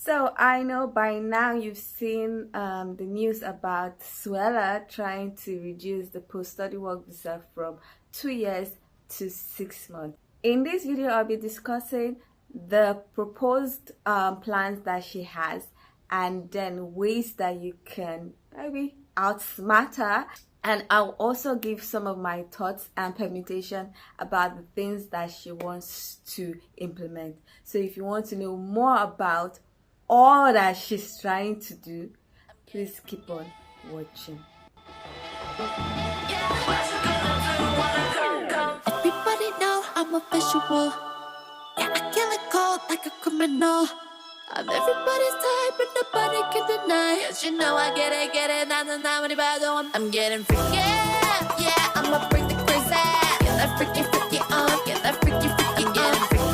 So I know by now you've seen the news about Suella trying to reduce the post-study work visa from 2 years to 6 months. In this video, I'll be discussing the proposed plans that she has and then ways that you can maybe outsmart her. And I'll also give some of my thoughts and permutation about the things that she wants to implement. So if you want to know more about all that she's trying to do, please keep on watching. Everybody know I'm a visual. Yeah, I kill it cold like a criminal. I'm everybody's type, but nobody can deny. Cause you know I get it, I'm getting freaky, yeah, I'm a freaky crazy. Get that freaky on, get that freaky getting freaky.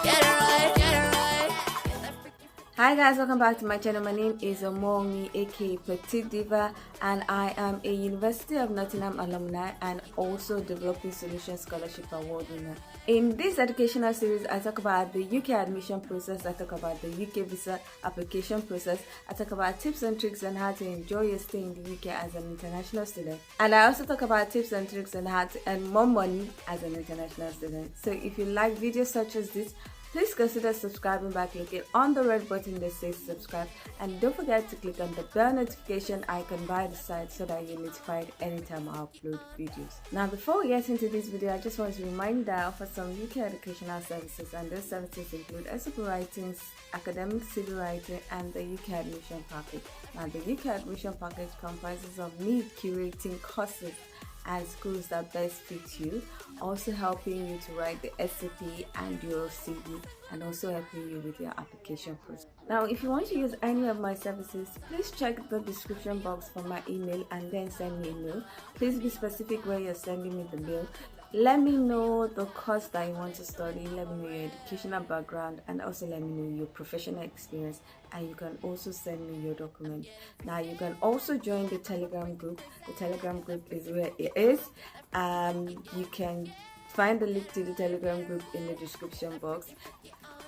Get it right, get that freaky. Hi guys, welcome back to my channel. My name is Omomi, aka Petite Diva, and I am a University of Nottingham alumni and also Developing Solution Scholarship Award winner. In this educational series, I talk about the UK admission process, I talk about the UK visa application process, I talk about tips and tricks on how to enjoy your stay in the UK as an international student, and I also talk about tips and tricks on how to earn more money as an international student. So if you like videos such as this, please consider subscribing by clicking on the red button that says subscribe, and don't forget to click on the bell notification icon by the side so that you're notified anytime I upload videos. Now before we get into this video, I just want to remind you that I offer some UK educational services, and those services include essay writing, academic civil writing, and the UK admission package. Now the UK admission package comprises of me curating courses and schools that best fit you, also helping you to write the SCP and your CV, and also helping you with your application process. Now if you want to use any of my services, please check the description box for my email and then send me a mail. Please be specific where you're sending me the mail. Let me know the course that you want to study, let me know your educational background, and also let me know your professional experience, and you can also send me your document. Now you can also join the Telegram group. The Telegram group is where it is. You can find the link to the Telegram group in the description box.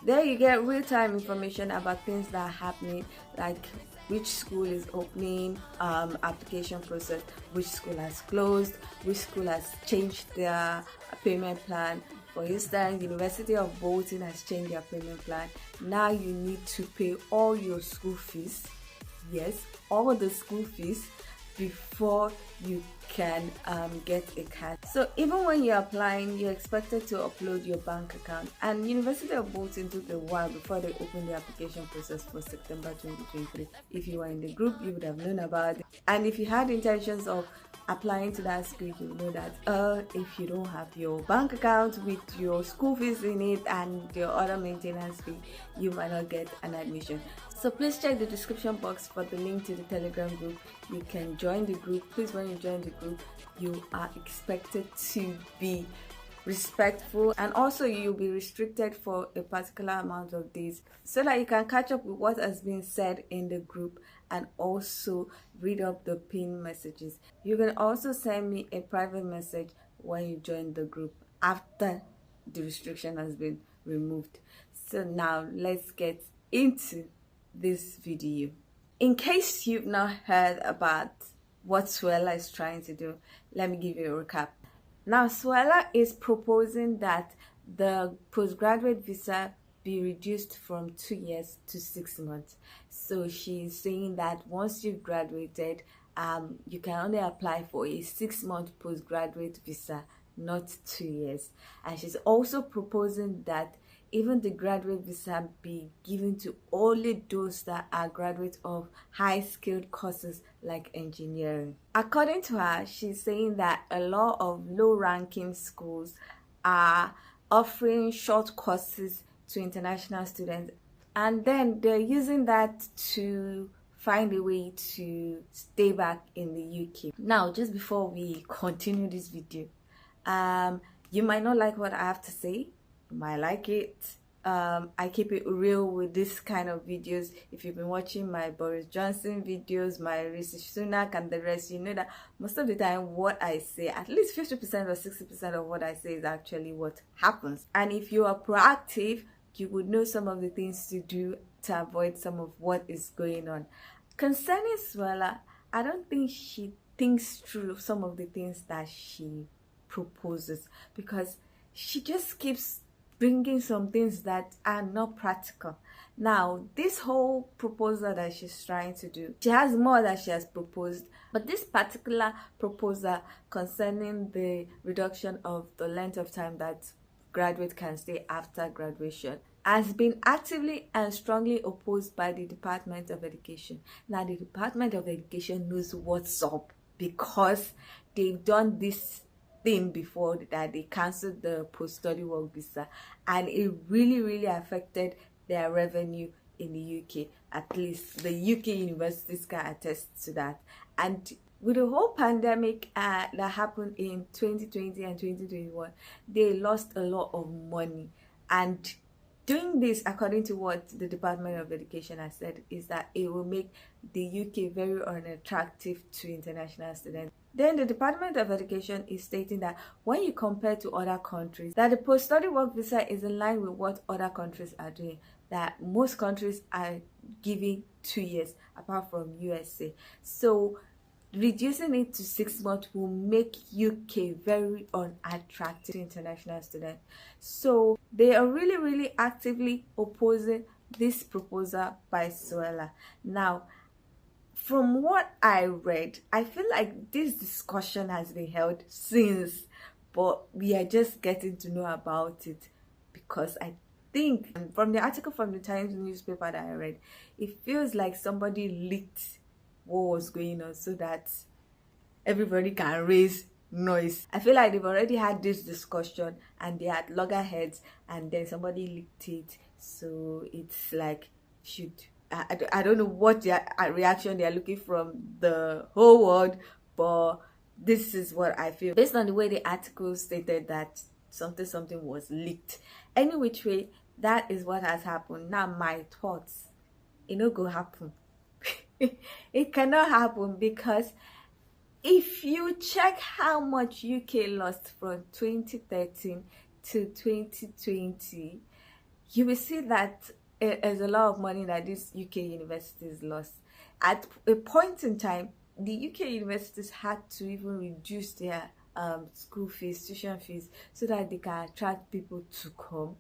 There you get real-time information about things that are happening, like which school is opening, application process, which school has closed, which school has changed their payment plan. For instance, University of Bolton has changed their payment plan. Now you need to pay all your school fees, yes, all the school fees, before you can get a card. So even when you're applying, you're expected to upload your bank account, and University of Bolton took a while before they opened the application process for September 2023. If you were in the group, you would have known about it, and if you had intentions of applying to that school, you know that if you don't have your bank account with your school fees in it and your other maintenance fee, you might not get an admission. So please check the description box for the link to the Telegram group. You can join the group. Please, when you join the group, you are expected to be respectful, and also you'll be restricted for a particular amount of days so that you can catch up with what has been said in the group and also read up the pinned messages. You can also send me a private message when you join the group after the restriction has been removed. So now let's get into this video. In case you've not heard about what Suella is trying to do, let me give you a recap. Now Suella is proposing that the postgraduate visa be reduced from 2 years to 6 months. So she's saying that once you've graduated, you can only apply for a 6-month postgraduate visa, not 2 years. And she's also proposing that even the graduate visa be given to only those that are graduates of high-skilled courses like engineering. According to her, she's saying that a lot of low-ranking schools are offering short courses to international students, and then they're using that to find a way to stay back in the UK. Now, just before we continue this video, you might not like what I have to say. You might like it. I keep it real with this kind of videos. If you've been watching my Boris Johnson videos, my Rishi Sunak and the rest, you know that most of the time what I say, at least 50% or 60% of what I say is actually what happens. And if you are proactive, you would know some of the things to do to avoid some of what is going on. Concerning Suella, I don't think she thinks through some of the things that she proposes, because she just keeps bringing some things that are not practical. Now, this whole proposal that she's trying to do, she has more that she has proposed, but this particular proposal concerning the reduction of the length of time that graduates can stay after graduation has been actively and strongly opposed by the Department of Education. Now, the Department of Education knows what's up, because they've done this thing before, that they cancelled the post-study work visa, and it really affected their revenue in the UK. At least the UK universities can attest to that. And with the whole pandemic that happened in 2020 and 2021, they lost a lot of money. And doing this, according to what the Department of Education has said, is that it will make the UK very unattractive to international students. Then the Department of Education is stating that when you compare to other countries, that the post-study work visa is in line with what other countries are doing, that most countries are giving 2 years, apart from USA. So reducing it to 6 months will make UK very unattractive to international students. So they are really actively opposing this proposal by Suella. Now, from what I read, I feel like this discussion has been held since, but we are just getting to know about it, because I think from the article from the Times newspaper that I read, it feels like somebody leaked what was going on so that everybody can raise noise. I feel like they've already had this discussion and they had loggerheads, and then somebody leaked it, so it's like, I don't know what their reaction they are looking from the whole world, but this is what I feel based on the way the article stated that something was leaked. Any which way, that is what has happened. Now my thoughts, it no go happen. It cannot happen, because if you check how much UK lost from 2013 to 2020, you will see that there's a lot of money that these UK universities lost. At a point in time, the UK universities had to even reduce their school fees, tuition fees, so that they can attract people to come.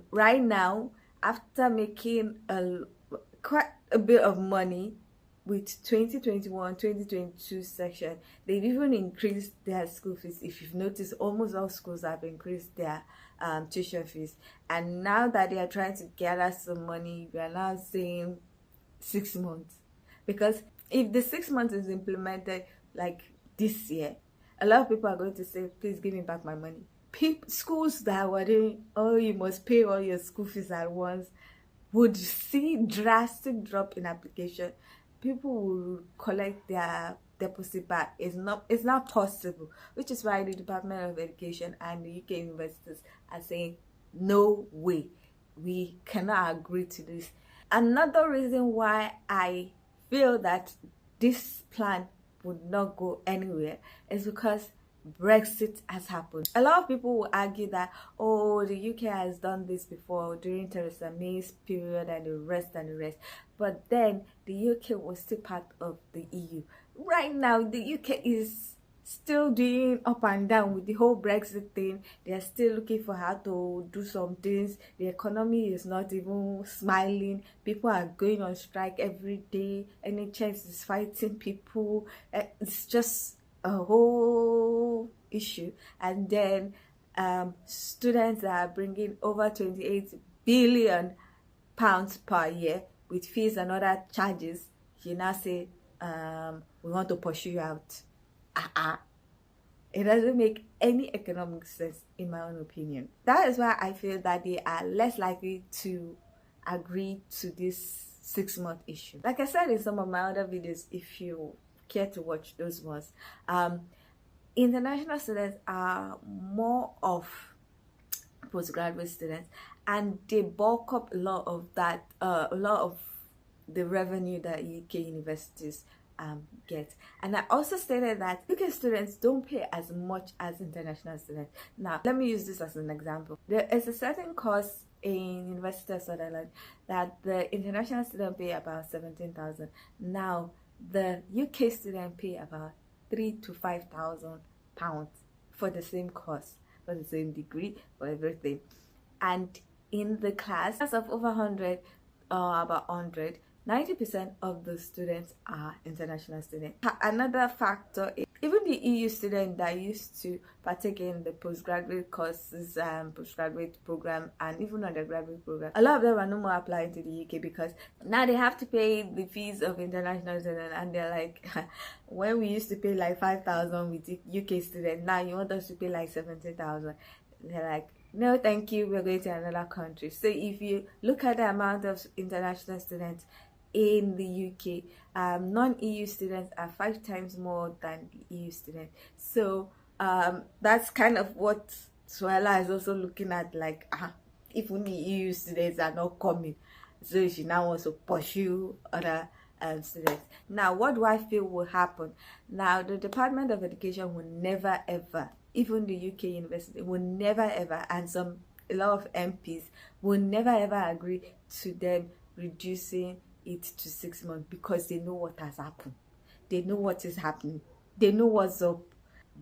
Right now, after making quite a bit of money with 2021-2022 section, they've even increased their school fees. If you've noticed, almost all schools have increased their tuition fees, and now that they are trying to gather some money, we are now saying 6 months, because if the 6 months is implemented like this year, a lot of people are going to say, please give me back my money. Schools that were doing, oh, you must pay all your school fees at once, would see drastic drop in application. People will collect their deposit back. It's not possible, which is why the Department of Education and the UK universities are saying, no way, we cannot agree to this. Another reason why I feel that this plan would not go anywhere is because Brexit has happened. A lot of people will argue that, oh, the UK has done this before during Theresa May's period and the rest, but then the UK was still part of the EU. Right now, the UK is still doing up and down with the whole Brexit thing. They are still looking for how to do some things. The economy is not even smiling. People are going on strike every day. NHS is fighting people. It's just a whole issue. And then students are bringing over 28 billion pounds per year with fees and other charges. You now say, we want to push you out. It doesn't make any economic sense, in my own opinion. That is why I feel that they are less likely to agree to this 6-month issue. Like I said in some of my other videos, if you care to watch those ones, international students are more of postgraduate students, and they bulk up a lot of that, a lot of the revenue that UK universities get. And I also stated that UK students don't pay as much as international students. Now, let me use this as an example. There is a certain course in University of Sutherland that the international student pay about 17,000. Now the UK student pay about 3 to 5,000 pounds for the same course, for the same degree, for everything. And in the class of over 100, about 100, 90% of the students are international students. Another factor is even the EU students that used to partake in the postgraduate courses and postgraduate program and even undergraduate program, a lot of them are no more applying to the UK because now they have to pay the fees of international students, and they're like, when we used to pay like 5,000 with UK students, now you want us to pay like 70,000. They're like, no thank you, we're going to another country. So if you look at the amount of international students in the UK, non-EU students are 5 times more than the EU students. So that's kind of what Suella is also looking at, like, if only EU students are not coming, so she now wants to pursue other students. Now what do I feel will happen? Now the Department of Education will never ever, even the UK university will never ever, and a lot of MPs will never ever agree to them reducing it to 6 months, because they know what has happened, they know what is happening, they know what's up.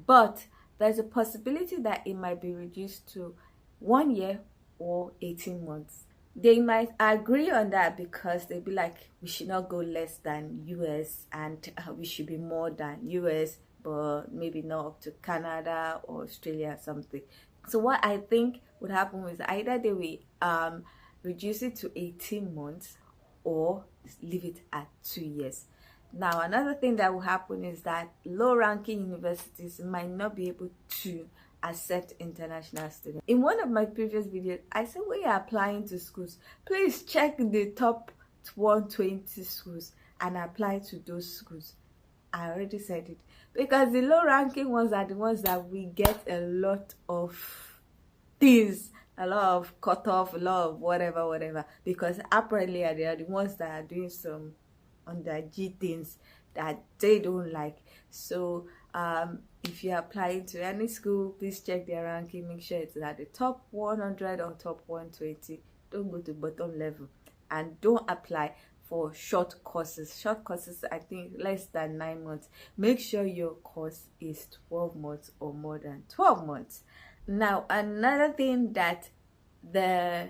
But there's a possibility that it might be reduced to 1 year or 18 months. They might agree on that because they'll be like, we should not go less than US, and we should be more than US, but maybe not up to Canada or Australia or something. So what I think would happen is either they will reduce it to 18 months or leave it at 2 years. Now another thing that will happen is that low-ranking universities might not be able to accept international students. In one of my previous videos, I said when you're applying to schools, please check the top 120 schools and apply to those schools. I already said it, because the low-ranking ones are the ones that we get a lot of things, a lot of cutoff, a lot of whatever, because apparently they are the ones that are doing some under G things that they don't like. So if you're applying to any school, please check their ranking, make sure it's at the top 100 or top 120. Don't go to bottom level, and don't apply for short courses. Short courses, I think less than 9 months. Make sure your course is 12 months or more than 12 months. Now another thing that the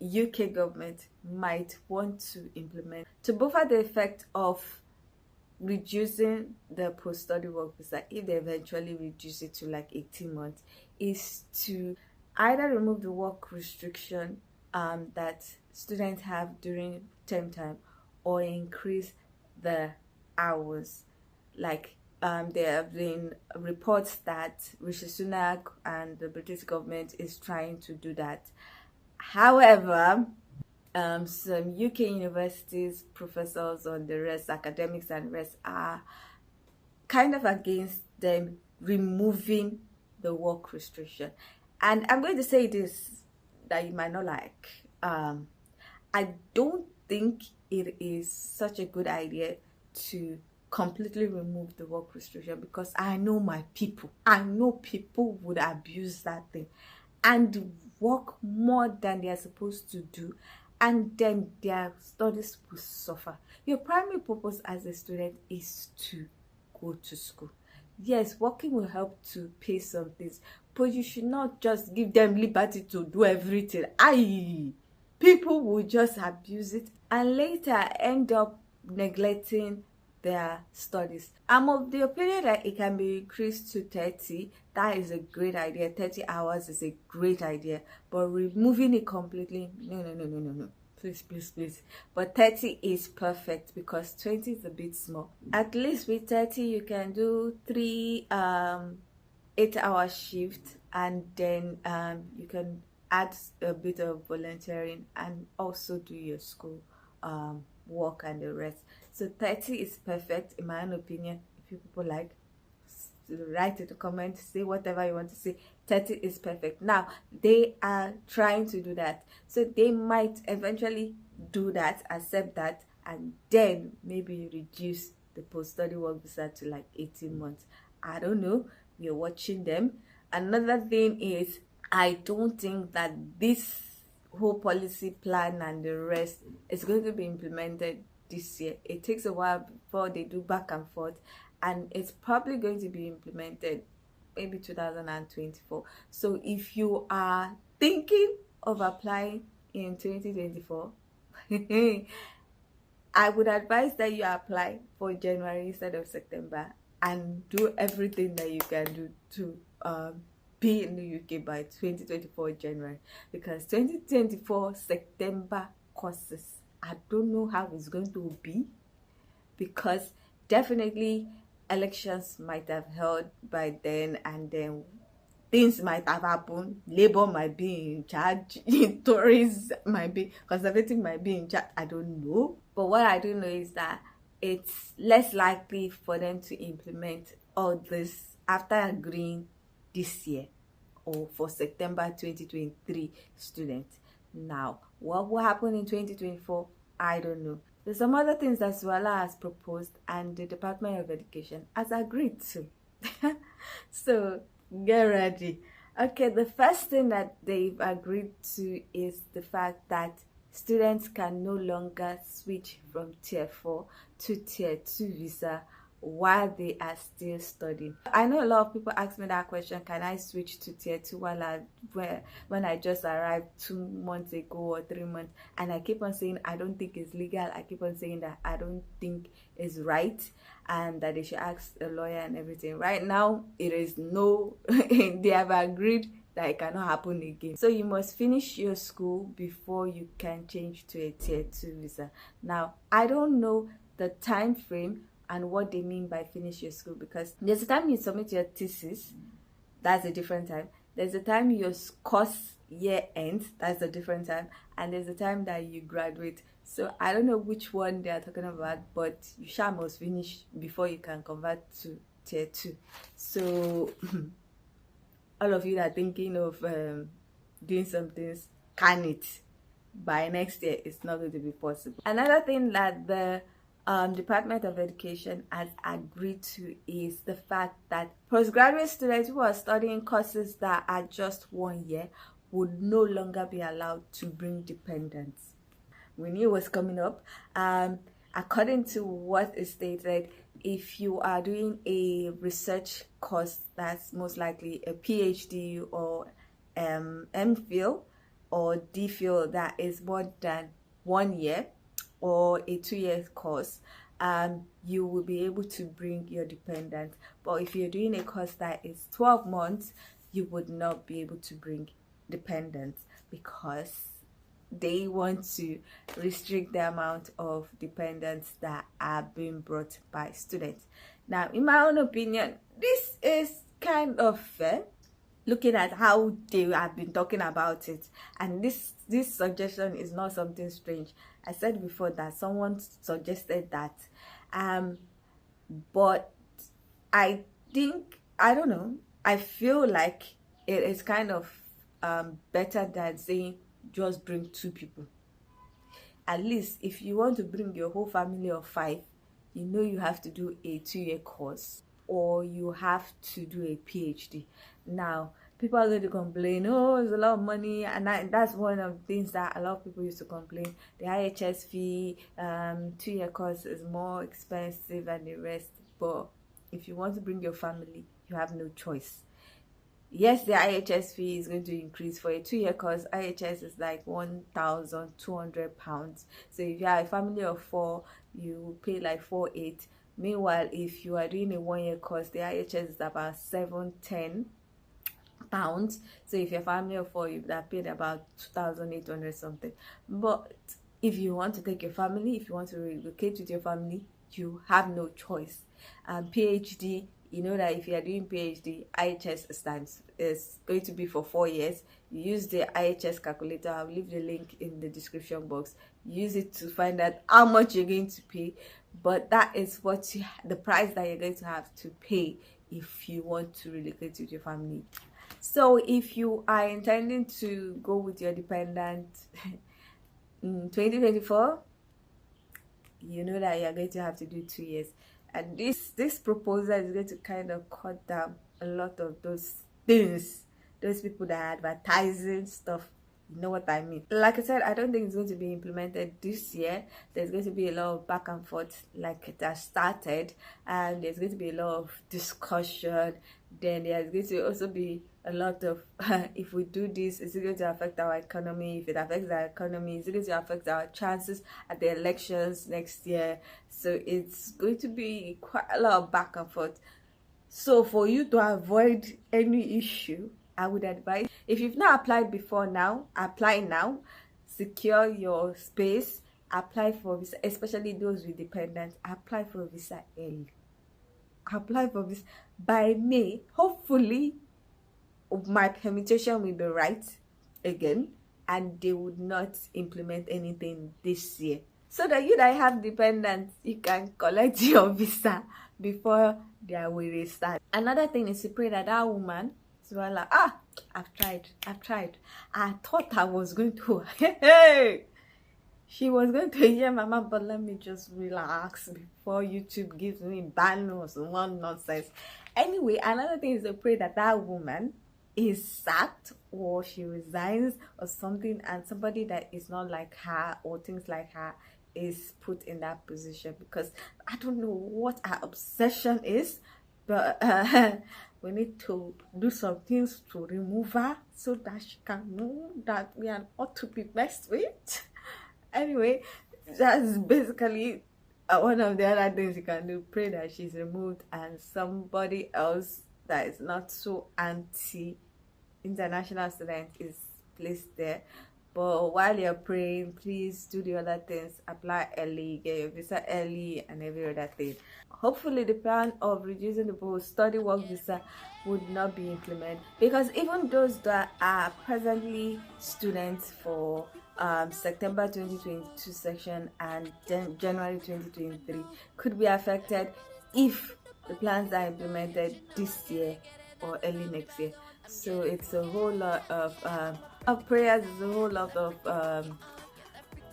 UK government might want to implement to buffer the effect of reducing the post-study work visa, if they eventually reduce it to like 18 months, is to either remove the work restriction that students have during term time, or increase the hours. Like there have been reports that Rishi Sunak and the British government is trying to do that. However, some UK universities, professors and the rest, academics and rest, are kind of against them removing the work restriction. And I'm going to say this that you might not like. I don't think it is such a good idea to completely remove the work restriction, because I know my people. I know people would abuse that thing and work more than they are supposed to do, and then their studies will suffer. Your primary purpose as a student is to go to school. Yes, working will help to pay some things, but you should not just give them liberty to do everything. People will just abuse it and later end up neglecting their studies. I'm of the opinion that it can be increased to 30. That is a great idea. 30 hours is a great idea, but removing it completely, no, please. But 30 is perfect, because 20 is a bit small. At least with 30 you can do 3 8-hour shifts, and then you can add a bit of volunteering and also do your school work and the rest. So 30 is perfect in my own opinion. If you people like, write in the comments, say whatever you want to say. 30 is perfect. Now they are trying to do that, so they might eventually do that, accept that, and then maybe reduce the post-study work visa to like 18 months. I don't know, we are watching them. Another thing is, I don't think that this whole policy plan and the rest is going to be implemented this year. It takes a while before they do back and forth, and it's probably going to be implemented maybe 2024. So if you are thinking of applying in 2024, I would advise that you apply for January instead of September, and do everything that you can do to be in the UK by 2024 January, because 2024 September courses, I don't know how it's going to be, because definitely elections might have held by then, and then things might have happened. Labour might be in charge, Tories might be, Conservative might be in charge, I don't know. But what I do know is that it's less likely for them to implement all this after agreeing this year or for September 2023 students. Now, what will happen in 2024? I don't know. There's some other things that Suala has proposed and the Department of Education has agreed to. So get ready. Okay, the first thing that they've agreed to is the fact that students can no longer switch from tier 4 to tier 2 visa while they are still studying. I know a lot of people ask me that question, can I switch to tier 2 when I just arrived 2 months ago or 3 months, and I keep on saying I don't think it's legal. I keep on saying that I don't think it's right, and that they should ask a lawyer and everything. Right now it is no they have agreed that it cannot happen again. So you must finish your school before you can change to a tier 2 visa. Now I don't know the time frame and what they mean by finish your school, because there's a time you submit your thesis, that's a different time. There's a time your course year ends, that's a different time, and there's a time that you graduate. So I don't know which one they are talking about, but you must finish before you can convert to tier 2. So all of you that are thinking of doing some things, can it by next year? It's not going to be possible. Another thing that the Department of Education has agreed to is the fact that postgraduate students who are studying courses that are just 1 year would no longer be allowed to bring dependents. We knew it was coming up. According to what is stated, if you are doing a research course, that's most likely a PhD or MPhil or DPhil that is more than 1 year, or a 2-year course, you will be able to bring your dependent. But if you're doing a course that is 12 months, you would not be able to bring dependents, because they want to restrict the amount of dependents that are being brought by students. Now, in my own opinion, this is kind of fair, looking at how they have been talking about it, and this suggestion is not something strange. I said before that someone suggested that, but I think, I don't know, I feel like it is kind of better than saying just bring 2 people. At least if you want to bring your whole family of 5, you know you have to do a 2-year course, or you have to do a PhD. Now people are going to complain, oh, it's a lot of money, and that's one of the things that a lot of people used to complain. The IHS fee, 2-year course is more expensive and the rest. But if you want to bring your family, you have no choice. Yes, the IHS fee is going to increase. For a 2-year course, IHS is like £1,200. So if you have a family of 4, you pay like 4,800. Meanwhile, if you are doing a 1-year course, the IHS is about £710. So if your family of 4, you've paid about 2,800 something. But if you want to take your family, if you want to relocate with your family, you have no choice. PhD, you know that if you are doing PhD, IHS is going to be for 4 years. You use the IHS calculator. I'll leave the link in the description box. Use it to find out how much you're going to pay. But that is what the price that you're going to have to pay if you want to relocate with your family. So if you are intending to go with your dependent in 2024, you know that you're going to have to do 2 years. And this proposal is going to kind of cut down a lot of those things, those people that are advertising stuff. You know what I mean? Like I said, I don't think it's going to be implemented this year. There's going to be a lot of back and forth, like it has started, and there's going to be a lot of discussion. Then there's going to also be a lot of if we do this, is it going to affect our economy? If it affects our economy, is it going to affect our chances at the elections next year? So it's going to be quite a lot of back and forth. So for you to avoid any issue, I would advise, if you've not applied before now, apply now. Secure your space. Apply for visa, especially those with dependents. Apply for visa early. Apply for visa by May. Hopefully, my permutation will be right again, and they would not implement anything this year. So that you that have dependents, you can collect your visa before their will restart. Another thing is to pray that that woman, so I'm like, I've tried. I thought I was going to, she was going to hear Mama, but let me just relax before YouTube gives me ban or some nonsense. Anyway, another thing is to pray that that woman is sacked or she resigns or something, and somebody that is not like her or things like her is put in that position, because I don't know what her obsession is, but we need to do some things to remove her so that she can know that we are not to be messed with. Anyway, that's basically one of the other things you can do. Pray that she's removed and somebody else that is not so anti-international student is placed there. But while you're praying, please do the other things. Apply early, get your visa early, and every other thing. Hopefully the plan of reducing the post-study work visa would not be implemented, because even those that are presently students for September 2022 section and January 2023 could be affected if the plans are implemented this year or early next year. So it's a whole lot of prayers, it's a whole lot of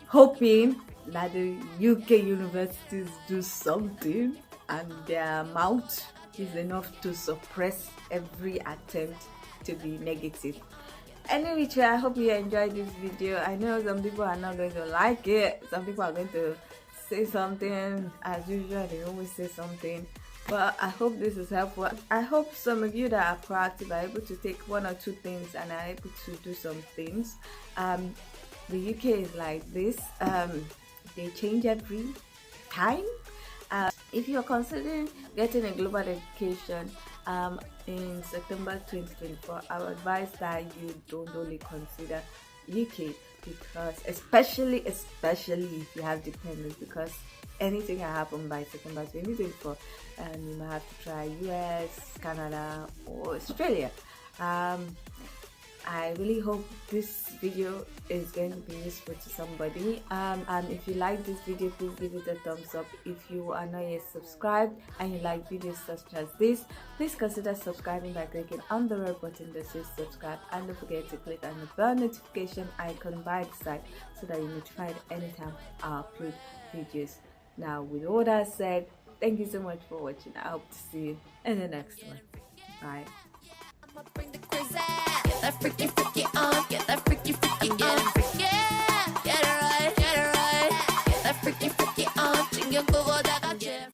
hoping that the UK universities do something and their mouth is enough to suppress every attempt to be negative. Anyway, I hope you enjoyed this video. I know some people are not going to like it. Some people are going to say something. As usual, they always say something. But I hope this is helpful. I hope some of you that are proactive are able to take one or two things and are able to do some things. The UK is like this. They change every time. If you're considering getting a global education in September 2024, I would advise that you don't only consider UK, because especially if you have dependents, because anything can happen by September 2024, and you might have to try US, Canada, or Australia. I really hope this video is going to be useful to somebody, and if you like this video, please give it a thumbs up. If you are not yet subscribed and you like videos such as this, please consider subscribing by clicking on the red button that says subscribe, and don't forget to click on the bell notification icon by the side so that you're notified anytime I upload videos. Now, with all that said, thank you so much for watching. I hope to see you in the next one. Bye. Get that freaky on, get that freaky